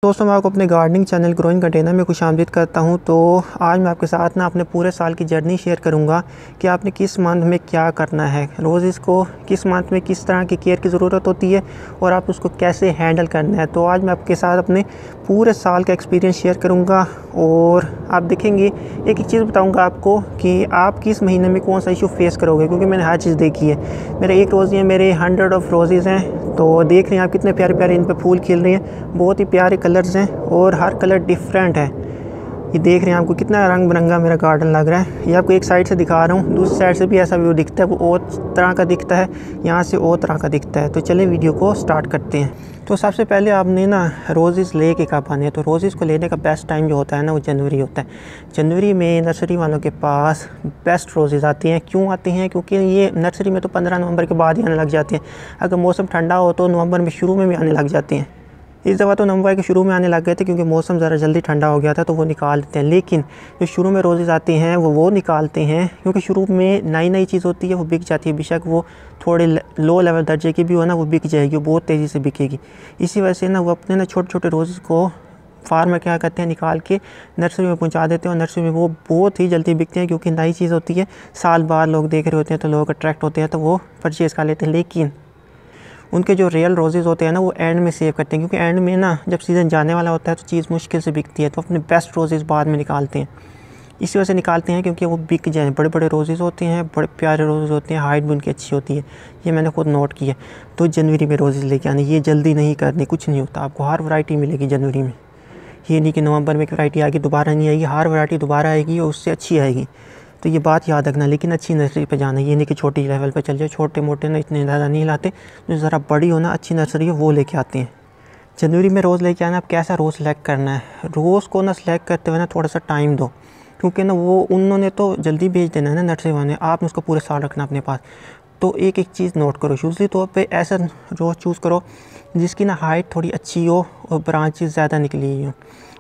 दोस्तों मैं आपको अपने गार्डनिंग चैनल ग्रोइंग कंटेनर में खुशामदीद करता हूं। तो आज मैं आपके साथ अपने पूरे साल की जर्नी शेयर करूंगा कि आपने किस मंथ में क्या करना है, रोज़ेज़ को किस मंथ में किस तरह की केयर की ज़रूरत होती है और आप उसको कैसे हैंडल करना है। तो आज मैं आपके साथ अपने पूरे साल का एक्सपीरियंस शेयर करूँगा और आप देखेंगे एक चीज़ बताऊँगा आपको कि आप किस महीने में कौन सा इशू फेस करोगे, क्योंकि मैंने हर चीज़ देखी है। मेरे एक रोज़ मेरे 100 ऑफ रोज़ेज़ हैं। तो देख रहे हैं आप कितने प्यारे प्यारे इन पे फूल खिल रहे हैं, बहुत ही प्यारे कलर्स हैं और हर कलर डिफरेंट है। ये देख रहे हैं आपको कितना रंग बिरंगा मेरा गार्डन लग रहा है। ये आपको एक साइड से दिखा रहा हूँ, दूसरी साइड से भी ऐसा व्यू दिखता है, वो और तरह का दिखता है, यहाँ से और तरह का दिखता है। तो चलिए वीडियो को स्टार्ट करते हैं। तो सबसे पहले आपने ना रोज़ेज़ ले के कब आने हैं। तो रोज़ेज़ को लेने का बेस्ट टाइम जो होता है ना वो जनवरी होता है। जनवरी में नर्सरी वालों के पास बेस्ट रोज़ेज़ आती हैं। क्यों आती हैं? क्योंकि ये नर्सरी में तो 15 नवंबर के बाद ही आने लग जाती हैं। अगर मौसम ठंडा हो तो नवंबर में शुरू में भी आने लग जाती हैं। इस दफ़ा तो नवंबर के शुरू में आने लग गए थे क्योंकि मौसम ज़रा जल्दी ठंडा हो गया था, तो वो निकाल देते हैं। लेकिन जो शुरू में रोज़ेज़ आती हैं वो निकालते हैं क्योंकि शुरू में नई नई चीज़ होती है, वो बिक जाती है। बेशक वो थोड़े लो लेवल दर्जे की भी हो ना, वो बिक जाएगी, वो बहुत तेज़ी से बिकेगी। इसी वजह से ना वो अपने ना छोटे छोटे रोज़ेज़ को फार्मर क्या करते हैं, निकाल के नर्सरी में पहुंचा देते हैं और नर्सरी में वो बहुत ही जल्दी बिकते हैं क्योंकि नई चीज़ होती है। साल बाद लोग देख रहे होते हैं तो लोग अट्रैक्ट होते हैं, तो वो परचेज़ कर लेते हैं। लेकिन उनके जो रियल रोज़ेज़ होते हैं ना वो एंड में सेव करते हैं, क्योंकि एंड में ना जब सीज़न जाने वाला होता है तो चीज़ मुश्किल से बिकती है। तो अपने बेस्ट रोज़ेज़ बाद में निकालते हैं। इसी वजह से निकालते हैं क्योंकि वो बिक जाएँ। बड़े बड़े रोज़ेज़ होते हैं, बड़े प्यारे रोज़ेज़ होते हैं, हाइट भी उनकी अच्छी होती है। ये मैंने खुद नोट किया। तो जनवरी में रोज़ेज़ लेके आने, ये जल्दी नहीं करने, कुछ नहीं होता, आपको हर वैरायटी मिलेगी जनवरी में। ये नहीं कि नवंबर में एक वैरायटी आएगी दोबारा नहीं आएगी, हर वैरायटी दोबारा आएगी और उससे अच्छी आएगी। तो ये बात याद रखना। लेकिन अच्छी नर्सरी पे जाना, ये नहीं कि छोटी लेवल पे चल जाए। छोटे मोटे ना इतने ज़्यादा नहीं लाते, जो ज़रा बड़ी हो ना अच्छी नर्सरी हो वो लेके आते हैं। जनवरी में रोज़ लेके आना। आप कैसा रोज़ सेलेक्ट करना है, रोज़ को ना सेलेक्ट करते हुए ना थोड़ा सा टाइम दो, क्योंकि ना वो उन्होंने तो जल्दी भेज देना है ना नर्सरी वाले, आपने उसको पूरे साल रखना अपने पास। तो एक एक चीज़ नोट करो। यूजली तौर पे ऐसा रोज़ चूज़ करो जिसकी ना हाइट थोड़ी अच्छी हो और ब्रांचेस ज़्यादा निकली हुई हो।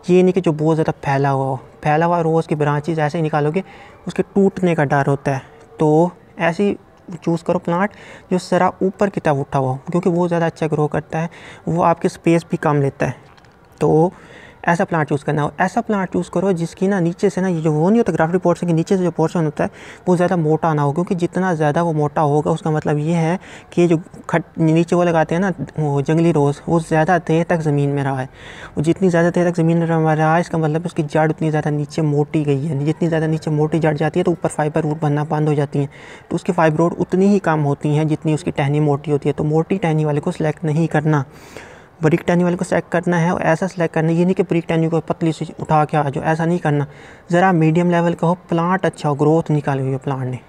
ये नहीं कि जो बहुत ज़्यादा फैला हुआ हो। फैला हुआ रोज़ की ब्रांचेस ऐसे ही निकालोगे उसके टूटने का डर होता है। तो ऐसी चूज़ करो प्लांट जो ज़रा ऊपर की तरफ उठा हुआ हो, क्योंकि वो ज़्यादा अच्छा ग्रो करता है, वो आपके स्पेस भी कम लेता है। तो ऐसा प्लांट चूज़ करना हो। ऐसा प्लांट चूज़ करो जिसकी ना नीचे से ना ये जो वो नहीं होता ग्राफ्टिंग पोर्शन के नीचे से जो पोर्शन होता है वो ज़्यादा मोटा ना हो, क्योंकि जितना ज़्यादा वो मोटा होगा उसका मतलब ये है कि जो नीचे वो लगाते हैं ना वो जंगली रोज़, वो ज़्यादा देर तक ज़मीन में रहा है। वो जितनी ज़्यादा देर तक ज़मीन में रहा है इसका मतलब उसकी जड़ उतनी ज़्यादा नीचे मोटी गई है। जितनी ज़्यादा नीचे मोटी जड़ जाती है तो ऊपर फाइबर रूट बनना बंद हो जाती हैं, तो उसकी फाइबर रूट उतनी ही कम होती हैं जितनी उसकी टहनी मोटी होती है। तो मोटी टहनी वाले को सिलेक्ट नहीं करना, बारीक टहनी वाले को सेलेक्ट करना है। और ऐसा सेलेक्ट करना, ये नहीं कि बारीक टहनी को पतली से उठा के आ जाओ, ऐसा नहीं करना। ज़रा मीडियम लेवल का हो, प्लांट अच्छा हो, ग्रोथ निकाली हुई हो प्लांट ने।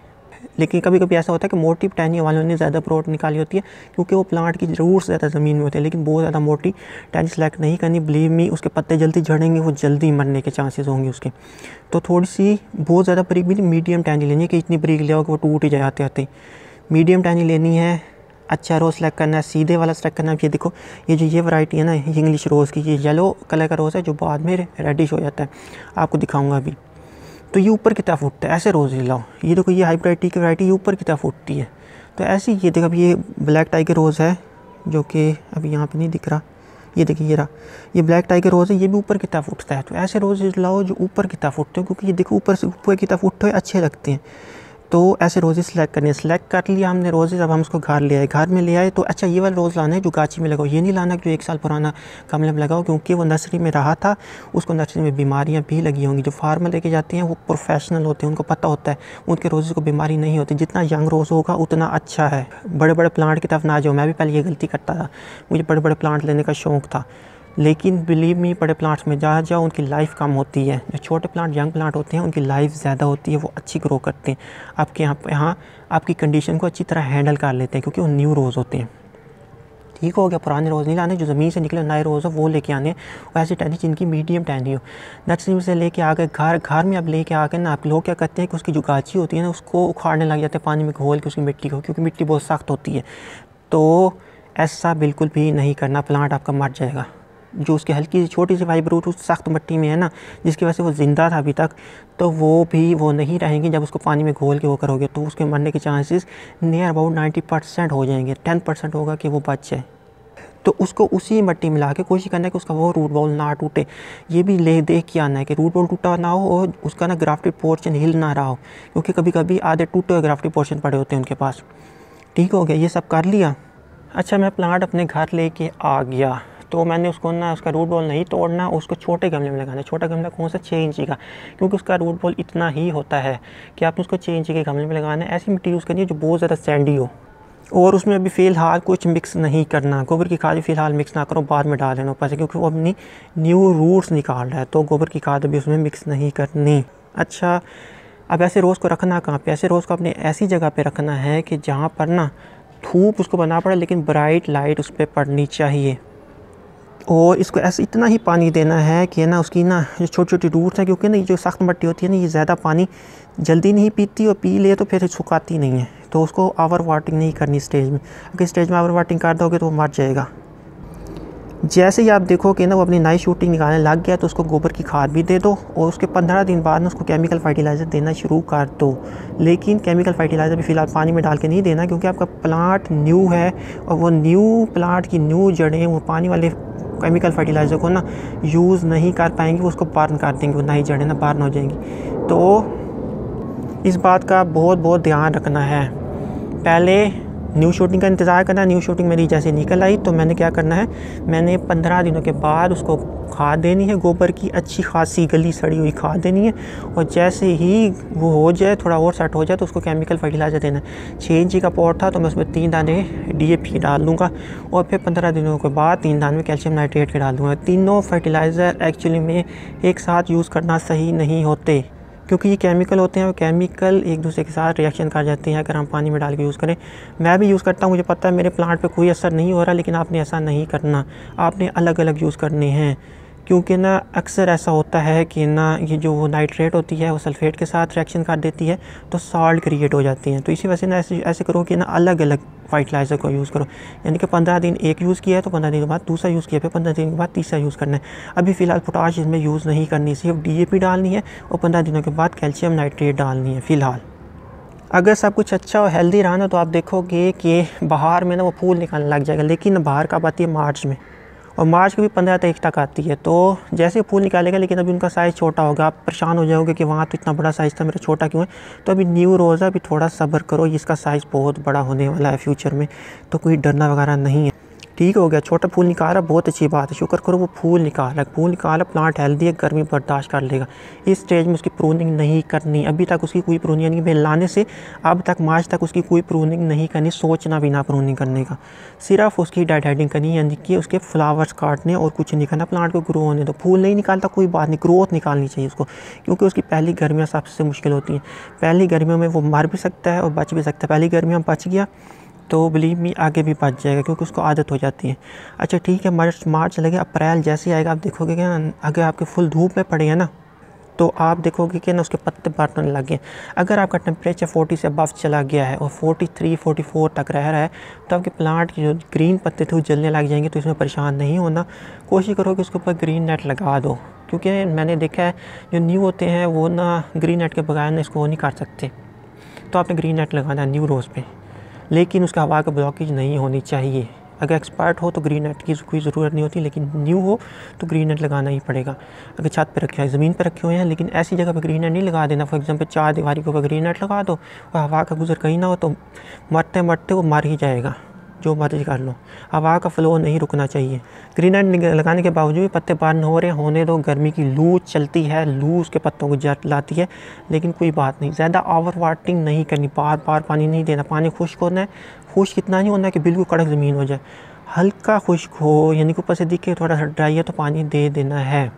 लेकिन कभी कभी ऐसा होता है कि मोटी टहनी वालों ने ज़्यादा ग्रोथ निकाली होती है क्योंकि वो प्लांट की रूट्स ज़्यादा ज़मीन में होते हैं। लेकिन बहुत ज़्यादा मोटी टहनी सेलेक्ट नहीं करनी, बिलीव मी, उसके पत्ते जल्दी झड़ेंगे, वो जल्दी मरने के चांसेस होंगे उसके। तो थोड़ी सी बहुत ज़्यादा बारीक भी नहीं, मीडियम टहनी लेनी है कि इतनी बारीक ले आओ कि वो टूट ही जाए आते आते। मीडियम टहनी लेनी है। अच्छा रोज़ सेलेक्ट करना है, सीधे वाला सेलेक्ट करना है। ये देखो ये वैरायटी है ना इंग्लिश रोज़ की, ये येलो कलर का रोज़ है जो बाद में रेडिश हो जाता है, आपको दिखाऊंगा अभी। तो ये ऊपर की तरफ उठता है, ऐसे रोज़ लाओ। ये देखो ये हाइब्रिड की वैरायटी ये ऊपर की तरफ उठती है। तो ऐसे ये देखो अभी ये ब्लैक टाइगर रोज़ है जो कि अभी यहाँ पर नहीं दिख रहा। ये देखिए ये रहा, ये ब्लैक टाइगर रोज़ है, ये भी ऊपर की तरफ उठता है। तो ऐसे रोज़ लाओ जो ऊपर की तरफ उठते हैं, क्योंकि ये देखो ऊपर से ऊपर की तरफ उठते हुए अच्छे लगते हैं। तो ऐसे रोज़ेज़ सेलेक्ट करनी है। सेलेक्ट कर लिया हमने रोज़ेज़, अब हम उसको घर ले आए। घर में ले आए तो अच्छा ये वाला रोज़ लाना है जो गाची में लगाओ, ये नहीं लाना जो 1 साल पुराना गमले में लगाओ, क्योंकि वो नर्सरी में रहा था, उसको नर्सरी में बीमारियां भी लगी होंगी। जो फार्मर लेके जाते हैं वो प्रोफेशनल होते हैं, उनको पता होता है उनके रोज़ेज़ को बीमारी नहीं होती। जितना यंग रोज़ होगा उतना अच्छा है। बड़े बड़े प्लांट की तरफ ना जाओ। मैं भी पहले ये गलती करता था, मुझे बड़े बड़े प्लांट लेने का शौक़ था, लेकिन बिलीव मी बड़े प्लांट्स में जहाँ जाओ उनकी लाइफ कम होती है। जो छोटे प्लांट यंग प्लांट होते हैं उनकी लाइफ ज़्यादा होती है, वो अच्छी ग्रो करते हैं, आपके यहाँ आपकी कंडीशन को अच्छी तरह हैंडल कर लेते हैं, क्योंकि वो न्यू रोज़ होते हैं। ठीक हो गया, पुराने रोज़ नहीं लाने, जो ज़मीन से निकले नए रोज़ हो वो लेके आने। और ऐसी टहनी जिनकी मीडियम टहनी हो, नर्सरी से लेके आ गए घर में अब लेके आकर ना आप लोग क्या करते हैं कि उसकी जो गाची होती है ना उसको उखाड़ने लग जाते हैं पानी में घोल के उसकी मिट्टी को, क्योंकि मिट्टी बहुत सख्त होती है। तो ऐसा बिल्कुल भी नहीं करना, प्लांट आपका मर जाएगा। जो उसकी हल्की सी छोटी सी फाइबर रूट उस सख्त मिट्टी में है ना, जिसकी वजह से वो ज़िंदा था अभी तक, तो वो नहीं रहेंगे। जब उसको पानी में घोल के वो करोगे तो उसके मरने के चांसेस नियर अबाउट 90% हो जाएंगे। 10% होगा कि वो बच जाए। तो उसको उसी मिट्टी मिला के कोशिश करना है कि उसका वो रूट बॉल ना टूटे। ये भी देख के आना है कि रूट बॉल टूटा ना हो और उसका ना ग्राफ्टेड पोर्शन हिल ना रहा हो, क्योंकि कभी कभी आधे टूटे हुए ग्राफ्टेड पोर्शन पड़े होते हैं उनके पास। ठीक हो गया, ये सब कर लिया। अच्छा, मैं प्लांट अपने घर लेके आ गया, तो मैंने उसको ना उसका रूट बॉल नहीं तोड़ना, उसको छोटे गमले में लगाना है। छोटा गमला कौन सा? 6 इंची का, क्योंकि उसका रूट बॉल इतना ही होता है कि आपने उसको 6 इंची के गमले में लगाना है। ऐसी मिट्टी यूज़ करनी है जो बहुत ज़्यादा सैंडी हो, और उसमें अभी फ़िलहाल कुछ मिक्स नहीं करना। गोबर की खाद फ़िलहाल मिक्स ना करो, बाद में डाल देना ऊपर से, क्योंकि वो अपनी न्यू रूट्स निकाल रहा है, तो गोबर की खाद अभी उसमें मिक्स नहीं करनी। अच्छा, अब ऐसे रोज़ को रखना कहाँ पे? ऐसे रोज़ को अपने ऐसी जगह पे रखना है कि जहाँ पर ना धूप उसको बना पड़े, लेकिन ब्राइट लाइट उस पर पड़नी चाहिए। और इसको ऐसे इतना ही पानी देना है कि ना उसकी ना जो छोटी छोटी रूट्स हैं, क्योंकि ना ये जो सख्त मिट्टी होती है ना, ये ज़्यादा पानी जल्दी नहीं पीती, और पी ले तो फिर सुखाती नहीं है, तो उसको ओवर वाटरिंग नहीं करनी स्टेज में। अगर स्टेज में ओवर वाटरिंग कर दोगे तो वो मर जाएगा। जैसे ही आप देखो कि ना वो अपनी नई शूटिंग निकालने लग गया, तो उसको गोबर की खाद भी दे दो, और उसके 15 दिन बाद ना उसको केमिकल फर्टिलाइज़र देना शुरू कर दो। लेकिन केमिकल फर्टिलाइज़र भी फ़िलहाल पानी में डाल के नहीं देना, क्योंकि आपका प्लांट न्यू है, और वो न्यू प्लांट की न्यू जड़ें वो पानी वाले केमिकल फर्टिलाइज़र को ना यूज़ नहीं कर पाएंगी, वो उसको बर्न कर देंगे, वो नई जड़ें ना बर्न हो जाएंगी। तो इस बात का बहुत बहुत ध्यान रखना है। पहले न्यू शूटिंग का इंतज़ार करना। न्यू शूटिंग मेरी जैसे निकल आई तो मैंने क्या करना है, मैंने 15 दिनों के बाद उसको खाद देनी है, गोबर की अच्छी खासी गली सड़ी हुई खाद देनी है। और जैसे ही वो हो जाए, थोड़ा और सेट हो जाए, तो उसको केमिकल फर्टिलाइज़र देना है। 6 इंची का पॉट था तो मैं उसमें 3 दाने DAP डाल दूँगा, और फिर 15 दिनों के बाद 3 दाने में कैल्शियम नाइट्रेट के डाल दूँगा। तीनों फर्टिलाइज़र एक्चुअली में एक साथ यूज़ करना सही नहीं होते, क्योंकि ये केमिकल होते हैं, वो केमिकल एक दूसरे के साथ रिएक्शन कर जाते हैं अगर हम पानी में डाल के यूज़ करें। मैं भी यूज़ करता हूँ, मुझे पता है मेरे प्लांट पे कोई असर नहीं हो रहा, लेकिन आपने ऐसा नहीं करना, आपने अलग अलग यूज़ करने हैं। क्योंकि ना अक्सर ऐसा होता है कि ना ये जो नाइट्रेट होती है वो सल्फेट के साथ रिएक्शन कर देती है, तो सॉल्ट क्रिएट हो जाती हैं। तो इसी वजह से ना ऐसे करो कि ना अलग अलग फर्टिलाइज़र को यूज़ करो, यानी कि 15 दिन एक यूज़ किया है तो 15 दिन के बाद दूसरा यूज़ किया, फिर 15 दिन के बाद तीसरा यूज़ करना है। अभी फ़िलहाल पोटाश इसमें यूज़ नहीं करनी, सिर्फ DAP डालनी है, और 15 दिनों के बाद कैल्शियम नाइट्रेट डालनी है फ़िलहाल। अगर सब कुछ अच्छा और हेल्दी रहा ना, तो आप देखोगे कि बाहर में ना वो फूल निकलने लग जाएगा। लेकिन बाहर कब आती है? मार्च में, और मार्च की भी 15 तारीख तक आती है। तो जैसे फूल निकालेगा, लेकिन अभी उनका साइज़ छोटा होगा, आप परेशान हो जाओगे कि वहाँ तो इतना बड़ा साइज़ था, मेरा छोटा क्यों है। तो अभी न्यू रोज़ा, अभी थोड़ा सब्र करो, इसका साइज़ बहुत बड़ा होने वाला है फ्यूचर में, तो कोई डरना वगैरह नहीं है। ठीक हो गया, छोटा फूल निकाल रहा, बहुत अच्छी बात है, शुक्र करो वो फूल निकाल रहा है। फूल निकाला, प्लांट हेल्दी है, गर्मी बर्दाश्त कर लेगा। इस स्टेज में उसकी प्रूनिंग नहीं करनी, अभी तक उसकी कोई प्रूनिंग, यानी कि लाने से अब तक मार्च तक उसकी कोई प्रूनिंग नहीं करनी, सोचना भी ना प्रूनिंग करने का। सिर्फ उसकी डेडहेडिंग करनी, यानी कि उसके फ्लावर्स काटने, और कुछ नहीं करना। प्लांट को ग्रो होने दो, फूल नहीं निकालता कोई बात नहीं, ग्रोथ निकालनी चाहिए उसको, क्योंकि उसकी पहली गर्मियाँ सबसे मुश्किल होती हैं। पहली गर्मियों में वो मर भी सकता है और बच भी सकता है। पहली गर्मियों में बच गया तो बिलीव मी आगे भी बच जाएगा, क्योंकि उसको आदत हो जाती है। अच्छा ठीक है, मार्च चले गया, अप्रैल जैसे आएगा आप देखोगे कि ना अगर आपके फुल धूप में पड़े हैं ना, तो आप देखोगे कि ना उसके पत्ते बढ़ने लग गए। अगर आपका टेम्परेचर 40 से अबव चला गया है और 43-44 तक रह रहा है, तो आपके प्लांट के जो ग्रीन पत्ते थे वो जलने लग जाएंगे। तो इसमें परेशान नहीं होना, कोशिश करो कि उसके ऊपर ग्रीन नेट लगा दो, क्योंकि मैंने देखा है जो न्यू होते हैं वो ना ग्रीन नेट के बगैर ना इसको नहीं कर सकते। तो आपने ग्रीन नेट लगाना है न्यू रोज़ पे, लेकिन उसका हवा का ब्लॉकेज नहीं होनी चाहिए। अगर एक्सपर्ट हो तो ग्रीन नेट की कोई ज़रूरत नहीं होती, लेकिन न्यू हो तो ग्रीन नेट लगाना ही पड़ेगा। अगर छत पे रखे हैं, ज़मीन पे रखे हुए हैं, लेकिन ऐसी जगह पे ग्रीन नेट नहीं लगा देना। फॉर एग्जांपल 4 दीवारी के ऊपर ग्रीन नेट लगा दो और हवा का गुजर कहीं ना हो, तो मरते मरते वो मर ही जाएगा, जो मर्जी कर लो, हवा का फ़्लो नहीं रुकना चाहिए। ग्रीन नेट लगाने के बावजूद भी पत्ते बर्न हो रहे हैं, होने दो। गर्मी की लू चलती है, लू उसके पत्तों को जलाती है, लेकिन कोई बात नहीं, ज़्यादा ओवर वाटरिंग नहीं करनी, बार बार पानी नहीं देना। पानी खुश्क होना है, खुश्क इतना नहीं होना है कि बिल्कुल कड़क ज़मीन हो जाए, हल्का खुश्क हो, यानी कि ऊपर से दिखे थोड़ा सा ड्राई है तो पानी दे देना है।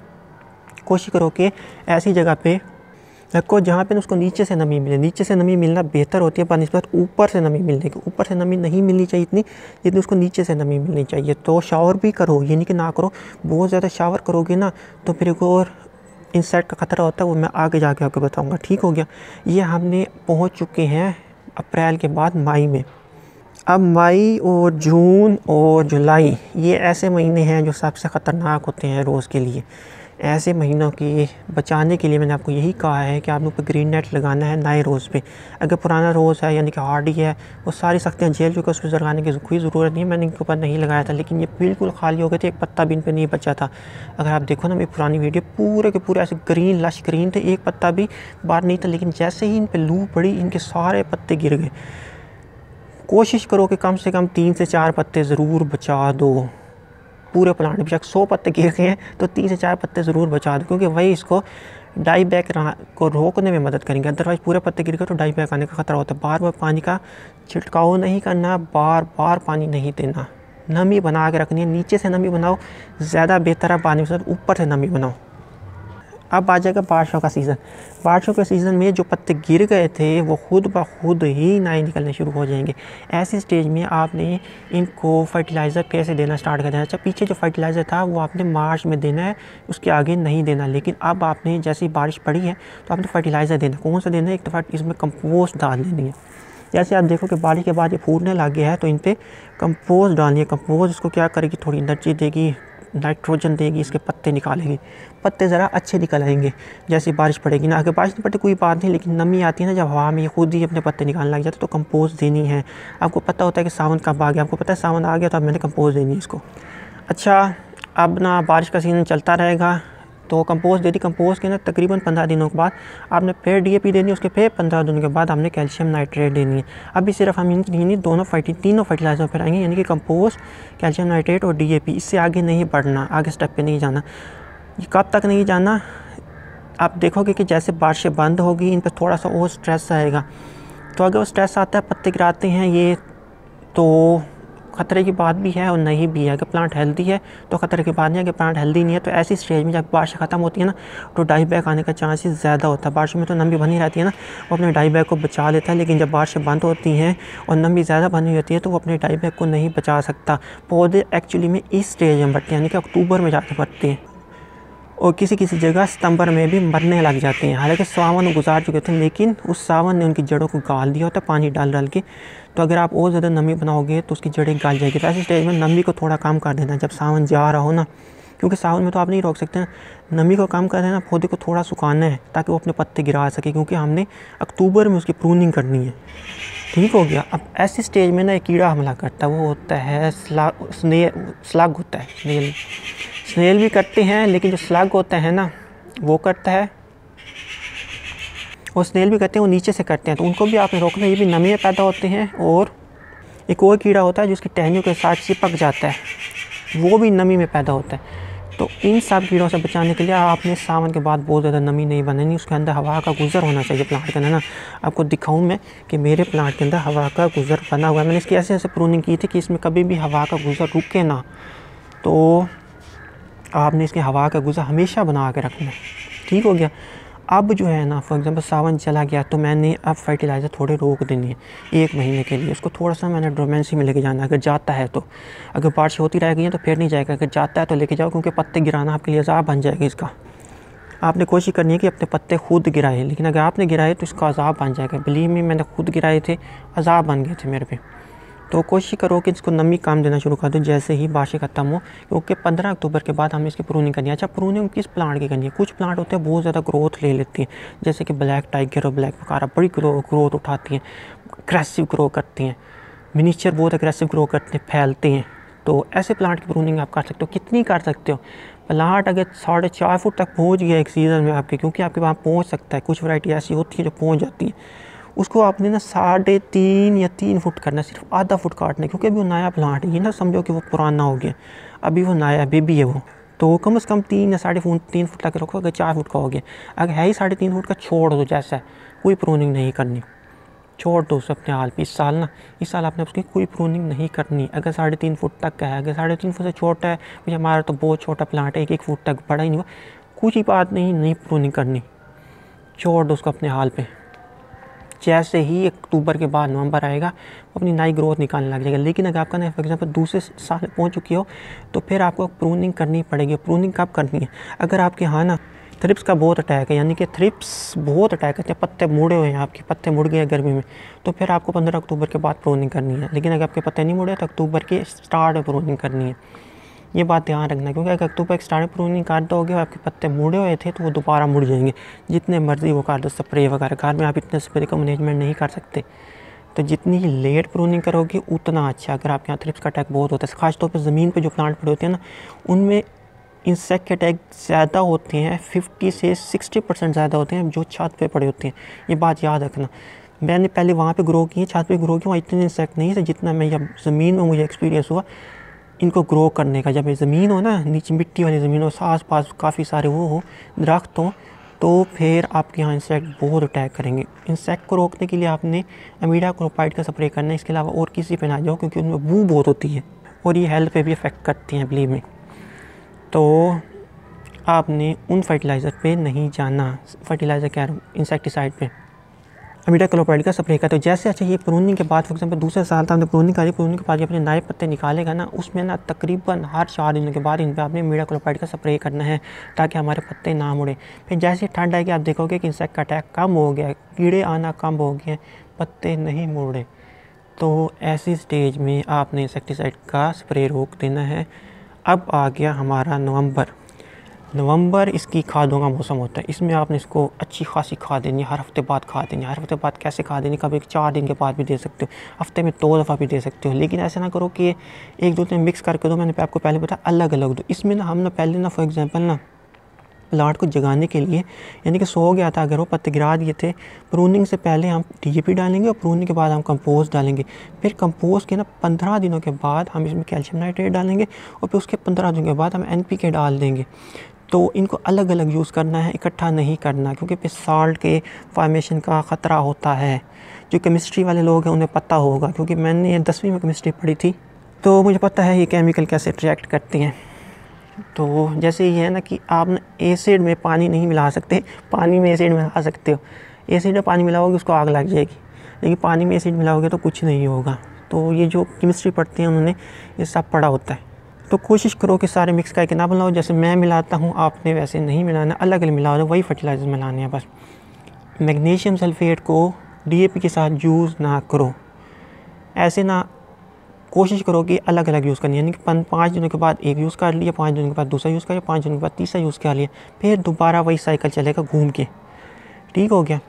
कोशिश करो कि ऐसी जगह पे रखो जहाँ पे उसको नीचे से नमी मिले। नीचे से नमी मिलना बेहतर होती है बनिस्बत ऊपर से नमी मिलने की। ऊपर से नमी नहीं मिलनी चाहिए इतनी जितनी उसको नीचे से नमी मिलनी चाहिए। तो शावर भी करो, ये नहीं कि ना करो। बहुत ज़्यादा शावर करोगे ना तो फिर एक और इंसेक्ट का ख़तरा होता है, वो मैं आगे जाके आपको बताऊँगा। ठीक हो गया, ये हमने पहुँच चुके हैं अप्रैल के बाद मई में। अब मई और जून और जुलाई ये ऐसे महीने हैं जो सबसे ख़तरनाक होते हैं रोज़ के लिए। ऐसे महीनों की बचाने के लिए मैंने आपको यही कहा है कि आपने ऊपर ग्रीन नेट लगाना है नए रोज़ पे। अगर पुराना रोज़ है यानी कि हार्डी है, वो सारी सख्तियाँ झेल चुके, उस पर लगाने की कोई ज़रूरत नहीं है। मैंने इनके ऊपर नहीं लगाया था, लेकिन ये बिल्कुल खाली हो गए थे, एक पत्ता भी इन पर नहीं बचा था। अगर आप देखो ना मेरी पुरानी वीडियो, पूरे के पूरे ऐसे ग्रीन लश ग्रीन थे, एक पत्ता भी बाहर नहीं था। लेकिन जैसे ही इन पर लू पड़ी, इनके सारे पत्ते गिर गए। कोशिश करो कि कम से कम 3 से 4 पत्ते ज़रूर बचा दो पूरे प्लांट। बेशक 100 पत्ते गिर गए हैं तो 3 से 4 पत्ते ज़रूर बचा दो, क्योंकि वही इसको डाई बैक को रोकने में मदद करेंगे। अदरवाइज़ पूरे पत्ते गिर गए तो डाई बैक आने का ख़तरा होता है। बार बार पानी का छिड़काव नहीं करना, बार बार पानी नहीं देना, नमी बना के रखनी है। नीचे से नमी बनाओ, ज़्यादा बेहतर है पानी से ऊपर से नमी बनाओ। अब आ जाएगा बारिशों का सीज़न। बारिशों के सीज़न में जो पत्ते गिर गए थे वो खुद ब खुद ही नए निकलने शुरू हो जाएंगे। ऐसी स्टेज में आपने इनको फर्टिलाइज़र कैसे देना स्टार्ट कर देना। अच्छा, पीछे जो फर्टिलाइज़र था वो आपने मार्च में देना है, उसके आगे नहीं देना। लेकिन अब आपने जैसे ही बारिश पड़ी है तो आपने फर्टिलाइज़र देना। कौन सा देना है? एक दफ़ा इसमें कंपोस्ट डाल देनी है। जैसे आप देखो कि बारिश के बाद ये फूटने लग गया है तो इन पर कंपोस्ट डालनी है। कंपोस्ट इसको क्या करेगी? थोड़ी एनर्जी देगी, नाइट्रोजन देगी, इसके पत्ते निकालेगी, पत्ते ज़रा अच्छे निकल आएंगे जैसे बारिश पड़ेगी ना। अगर बारिश नहीं पड़ती कोई बात नहीं, लेकिन नमी आती है ना जब हवा में, ये खुद ही अपने पत्ते निकालने लग जाते तो कंपोस्ट देनी है। आपको पता होता है कि सावन कब आ गया, आपको पता है सावन आ गया तो अब मैंने कंपोस्ट देनी है इसको। अच्छा, अब ना बारिश का सीज़न चलता रहेगा तो कंपोस्ट दे दी। कंपोस्ट के ना तकरीबन 15 दिनों के बाद आपने फिर DAP देनी है, उसके फिर 15 दिनों के बाद हमने कैल्शियम नाइट्रेट देनी है। अभी सिर्फ हम इन तीनों फर्टिलाइजर पर आएंगे, यानी कि कंपोस्ट, कैल्शियम नाइट्रेट और DAP। इससे आगे नहीं बढ़ना, आगे स्टेप पे नहीं जाना। ये कब तक नहीं जाना? आप देखोगे कि जैसे बारिशें बंद होगी इन पर थोड़ा सा और स्ट्रेस आएगा। तो अगर वो स्ट्रेस आता है, पत्ते गिराते हैं ये, तो ख़तरे की बात भी है और नहीं भी है। अगर प्लांट हेल्दी है तो ख़तरे की बात नहीं है। अगर प्लांट हेल्दी नहीं है तो ऐसी स्टेज में जब बारिश ख़त्म होती है ना तो डाई बैक आने का चांसेस ज़्यादा होता है। बारिश में तो नमी बनी रहती है ना, वो अपने डाई बैक को बचा लेता है। लेकिन जब बारिशें बंद होती हैं और नमी ज़्यादा बनी होती है तो वो अपने डाई बैक को नहीं बचा सकता। पौधे एक्चुअली में इस स्टेज में बढ़ते हैं, यानी कि अक्टूबर में जाके बढ़ते हैं और किसी किसी जगह सितंबर में भी मरने लग जाते हैं। हालांकि सावन गुजार चुके थे, लेकिन उस सावन ने उनकी जड़ों को गाल दिया होता पानी डाल डाल के। तो अगर आप और ज़्यादा नमी बनाओगे तो उसकी जड़ें गाल जाएगी। तो ऐसे स्टेज में नमी को थोड़ा कम कर देना जब सावन जा रहा हो ना, क्योंकि सावन में तो आप नहीं रोक सकते ना। नमी को कम कर देना, पौधे को थोड़ा सुखाना है ताकि वो अपने पत्ते गिरा सके, क्योंकि हमने अक्टूबर में उसकी प्रूनिंग करनी है। ठीक हो गया। अब ऐसी स्टेज में ना एक कीड़ा हमला करता है, वो होता है स्लग होता है। स्नेल भी करते हैं, लेकिन जो स्लग होता है ना वो करता है, और स्नेल भी करते हैं वो नीचे से करते हैं, तो उनको भी आपने रोकना। ये भी नमी में पैदा होते हैं। और एक और कीड़ा होता है जो उसकी टहनियों के साथ चिपक जाता है, वो भी नमी में पैदा होता है। तो इन सब कीड़ों से बचाने के लिए आपने सावन के बाद बहुत ज़्यादा नमी नहीं बनानी, उसके अंदर हवा का गुज़र होना चाहिए प्लांट के अंदर ना। आपको दिखाऊं मैं कि मेरे प्लांट के अंदर हवा का गुज़र बना हुआ है। मैंने इसकी ऐसे प्रूनिंग की थी कि इसमें कभी भी हवा का गुज़र रुके ना। तो आपने इसके हवा का गुज़र हमेशा बना के रखना है। ठीक हो गया। अब जो है ना, फॉर एग्जांपल सावन चला गया तो मैंने अब फर्टिलाइज़र थोड़े रोक देनी है 1 महीने के लिए। उसको थोड़ा सा मैंने डोरमेंसी में लेके जाना है। अगर जाता है तो, अगर बारिश होती रह गई है तो फिर नहीं जाएगा। अगर जाता है तो लेके जाओ, क्योंकि पत्ते गिराना आपके लिए अज़ाब बन जाएगा इसका। आपने कोशिश करनी है कि अपने पत्ते खुद गिराए, लेकिन अगर आपने गिराए तो इसका अज़ाब बन जाएगा। बिलीव मी, मैंने खुद गिराए थे, अज़ाब बन गए थे मेरे पे। तो कोशिश करो कि इसको नमी कम देना शुरू कर दो जैसे ही बारिश ख़त्म हो, क्योंकि 15 अक्टूबर के बाद हमें इसकी प्रूनिंग करनी है। अच्छा, प्रूनिंग किस प्लांट की करनी है? कुछ प्लांट होते हैं बहुत ज़्यादा ग्रोथ ले लेती हैं, जैसे कि ब्लैक टाइगर और ब्लैक पकारा, बड़ी ग्रोथ उठाती हैं, अग्रेसिव ग्रो करती हैं। मिनीचर बहुत अग्रेसिव ग्रो करते हैं, फैलते हैं। तो ऐसे प्लांट की प्रूनिंग आप कर सकते हो। कितनी कर सकते हो? प्लांट अगर 4.5 फुट तक पहुँच गया एक सीज़न में आपके, क्योंकि आपके वहाँ पहुँच सकता है, कुछ वैरायटी ऐसी होती है जो पहुँच जाती है, उसको आपने ना 3.5 या 3 फुट करना, सिर्फ आधा फुट काटना है। क्योंकि अभी वो नया प्लांट है, ये ना समझो कि वो पुराना हो गया, अभी वो नया बेबी है वो। तो कम से कम 3 या 3.5 फुट तक रखो। अगर 4 फुट का हो गया, अगर है ही 3.5 फुट का, छोड़ दो जैसा है, कोई प्रूनिंग नहीं करनी, छोड़ दो उसे अपने हाल पे। इस साल आपने उसकी कोई प्रूनिंग नहीं करनी। अगर 3.5 फुट तक का है, अगर 3.5 फुट से छोटा है, मुझे हमारा तो बहुत छोटा प्लांट है, 1 फुट तक बड़ा ही नहीं हुआ, कुछ ही बात नहीं प्रूनिंग करनी, छोड़ दो उसको अपने हाल पे। जैसे ही अक्टूबर के बाद नवंबर आएगा वो अपनी नई ग्रोथ निकालने लग जाएगा। लेकिन अगर आपका ना फॉर एग्जांपल दूसरे साल पहुंच चुकी हो तो फिर आपको प्रूनिंग करनी पड़ेगी। प्रूनिंग कब करनी है? अगर आपके यहाँ ना थ्रिप्स का बहुत अटैक है, यानी कि थ्रिप्स बहुत अटैक करते हैं, पत्ते मुड़े हुए हैं, आपके पत्ते मुड़ गए गर्मी में, तो फिर आपको 15 अक्टूबर के बाद प्रूनिंग करनी है। लेकिन अगर आपके पत्ते नहीं मुड़े तो अक्टूबर के स्टार्ट में प्रूनिंग करनी है। ये बात ध्यान रखना, क्योंकि अगर अक्टूबर स्टार्टिंग प्रूनिंग कर दोगे और आपके पत्ते मुड़े हुए थे तो वो दोबारा मुड़ जाएंगे, जितने मर्जी वो कर दो स्प्रे वगैरह। घर में आप इतने स्प्रे का मैनेजमेंट नहीं कर सकते, तो जितनी ही लेट प्रूनिंग करोगे उतना अच्छा। अगर आपके यहाँ थ्रिप्स का अटैक बहुत होता है, खासतौर पर ज़मीन पर जो प्लांट पड़े होते हैं ना, उनमें इंसेक्ट के अटैक ज़्यादा होते हैं, 50 से 60% ज़्यादा होते हैं जो छत पे पड़े होते हैं। ये बात याद रखना। मैंने पहले वहाँ पे ग्रो किए, छत पे ग्रो किया, वहाँ इतने इंसेक्ट नहीं थे जितना मैं जब ज़मीन में मुझे एक्सपीरियंस हुआ इनको ग्रो करने का। जब ये ज़मीन हो ना, नीचे मिट्टी वाली ज़मीन हो, आस पास काफ़ी सारे वो हो दरख्त हो, तो फिर आपके यहाँ इंसेक्ट बहुत अटैक करेंगे। इंसेक्ट को रोकने के लिए आपने इमिडाक्लोप्रिड का स्प्रे करना है, इसके अलावा और किसी पे ना जाओ, क्योंकि उनमें बू बहुत होती है और ये हेल्थ पे भी इफ़ेक्ट करती हैं बिलीव में। तो आपने उन फर्टिलाइज़र पे नहीं जाना, फर्टिलाइज़र क्या इंसेक्टिसाइड पे इमिडाक्लोप्रिड का स्प्रे करते हो। जैसे अच्छा ये प्रूनिंग के बाद फॉर एग्जांपल दूसरे साल तक प्रूनिंग करी, प्रूनिंग के बाद ये अपने नए पत्ते निकालेगा ना, उसमें ना तकरीबन हर 4 दिनों के बाद इन पर आपने इमिडाक्लोप्रिड का स्प्रे करना है ताकि हमारे पत्ते ना मुड़े। फिर जैसे ठंड आएगी आप देखोगे कि इंसेक्ट का अटैक कम हो गया, कीड़े आना कम हो गए, पत्ते नहीं मुड़े। तो ऐसी स्टेज में आपने इंसेक्टिसाइड का स्प्रे रोक देना है। अब आ गया हमारा नवंबर इसकी खादों का मौसम होता है। इसमें आपने इसको अच्छी खासी खाद देनी है, हर हफ्ते बाद खाद देनी है। हर हफ्ते बाद कैसे खाद देनी, कभी 4 दिन के बाद भी दे सकते हो, हफ्ते में 2 दफ़ा भी दे सकते हो, लेकिन ऐसा ना करो कि 1-2 दिन मिक्स करके दो। मैंने आपको पहले बताया अलग अलग दो। इसमें ना हम ना पहले ना फॉर एग्जांपल ना प्लांट को जगाने के लिए, यानी कि सो गया था अगर वो पत्ते गिरा दिए थे, प्रूनिंग से पहले हम DAP डालेंगे और प्रूनिंग के बाद हम कंपोस्ट डालेंगे। फिर कंपोस्ट के ना 15 दिनों के बाद हम इसमें कैल्शियम नाइट्रेट डालेंगे और फिर उसके 15 दिनों के बाद हम NPK डाल देंगे। तो इनको अलग अलग यूज़ करना है, इकट्ठा नहीं करना, क्योंकि फिर साल्ट के फॉर्मेशन का ख़तरा होता है। जो केमिस्ट्री वाले लोग हैं उन्हें पता होगा, क्योंकि मैंने 10वीं में केमिस्ट्री पढ़ी थी, तो मुझे पता है ये केमिकल कैसे रिएक्ट करते हैं। तो जैसे ये है ना कि आप ना एसिड में पानी नहीं मिला सकते, पानी में एसिड मिला सकते हो। एसिड में पानी मिलाओगे उसको आग लग जाएगी, लेकिन पानी में एसिड मिलाओगे तो कुछ नहीं होगा। तो ये जो केमिस्ट्री पढ़ते हैं उन्होंने ये सब पढ़ा होता है। तो कोशिश करो कि सारे मिक्स करके ना बनाओ, जैसे मैं मिलाता हूँ आपने वैसे नहीं मिलाना, अलग अलग मिलाओ, वही फर्टिलाइज़र मिलाने हैं बस। मैग्नीशियम सल्फेट को DAP के साथ यूज़ ना करो, ऐसे ना कोशिश करो कि अलग अलग यूज़ करनी है, यानी कि 5 दिनों के बाद एक यूज़ कर लिया, 5 दिनों के बाद दूसरा यूज़ कर लिया, 5 दिनों के बाद तीसरा यूज़ कर लिया, फिर दोबारा वही साइकिल चलेगा घूम के। ठीक हो गया,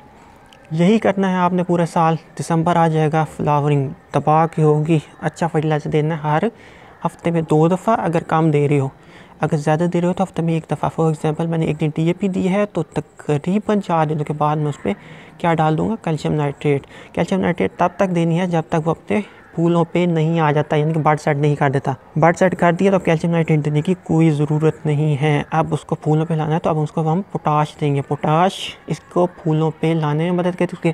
यही करना है आपने पूरे साल। दिसंबर आ जाएगा, फ्लावरिंग दबा के होगी। अच्छा फर्टिलाइज़र देना है हर हफ्ते में 2 दफ़ा, अगर कम दे रहे हो। अगर ज़्यादा दे रहे हो तो हफ्ते में 1 दफ़ा। फॉर एग्जांपल मैंने एक दिन DAP दी है तो तकरीबन 4 दिनों के बाद मैं उस पर क्या डाल दूँगा, कैल्शियम नाइट्रेट। कैल्शियम नाइट्रेट तब तक देनी है जब तक वो अपने फूलों पे नहीं आ जाता, यानी कि बड सेट नहीं कर देता। बड सेट कर दिया तो कैल्शियम नाइट्रेट देने की कोई ज़रूरत नहीं है। अब उसको फूलों पे लाना है तो अब उसको हम पोटाश देंगे। पोटाश इसको फूलों पे लाने में मदद करती है, उसके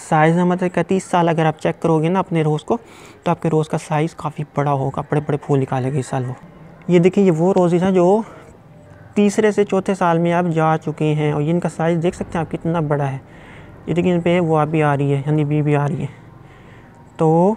साइज़ में मदद करती है। इस साल अगर आप चेक करोगे ना अपने रोज़ को, तो आपके रोज़ का साइज़ काफ़ी बड़ा होगा, बड़े बड़े फूल निकालेगा इस साल वो। ये देखिए, ये वो रोज़ेज़ हैं जो 3रे से 4थे साल में आप जा चुके हैं, और इनका साइज़ देख सकते हैं आप कितना बड़ा है। ये देखिए इन पर वो भी आ रही है, यानी बी भी आ रही है। तो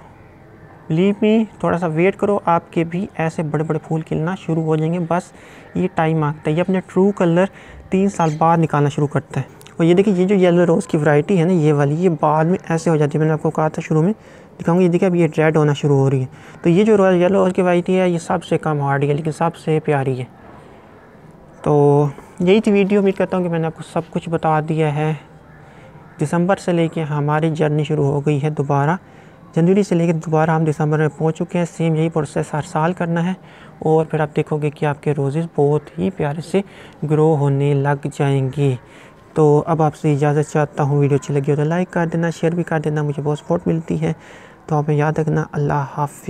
बिलीव मी, थोड़ा सा वेट करो, आपके भी ऐसे बड़े बड़े फूल खिलना शुरू हो जाएंगे। बस ये टाइम आता है। ये अपने ट्रू कलर 3 साल बाद निकालना शुरू करता है। और ये देखिए, ये जो येलो रोज़ की वैरायटी है ना, ये वाली, ये बाद में ऐसे हो जाती है। मैंने आपको कहा था शुरू में दिखाऊंगी। ये देखिए अब ये रेड होना शुरू हो रही है। तो ये जो येलो रोज़ की वैरायटी है ये सबसे कम हार्ड है, लेकिन सबसे प्यारी है। तो यही थी वीडियो। उम्मीद करता हूँ कि मैंने आपको सब कुछ बता दिया है। दिसंबर से लेके हमारी जर्नी शुरू हो गई है दोबारा। जनवरी से लेकर दोबारा हम दिसंबर में पहुंच चुके हैं। सेम यही प्रोसेस हर साल करना है, और फिर आप देखोगे कि आपके रोज़ेज़ बहुत ही प्यारे से ग्रो होने लग जाएंगे। तो अब आपसे इजाज़त चाहता हूँ। वीडियो अच्छी लगी हो तो लाइक कर देना, शेयर भी कर देना, मुझे बहुत सपोर्ट मिलती है। तो आप याद रखना। अल्लाह हाफ़िज़।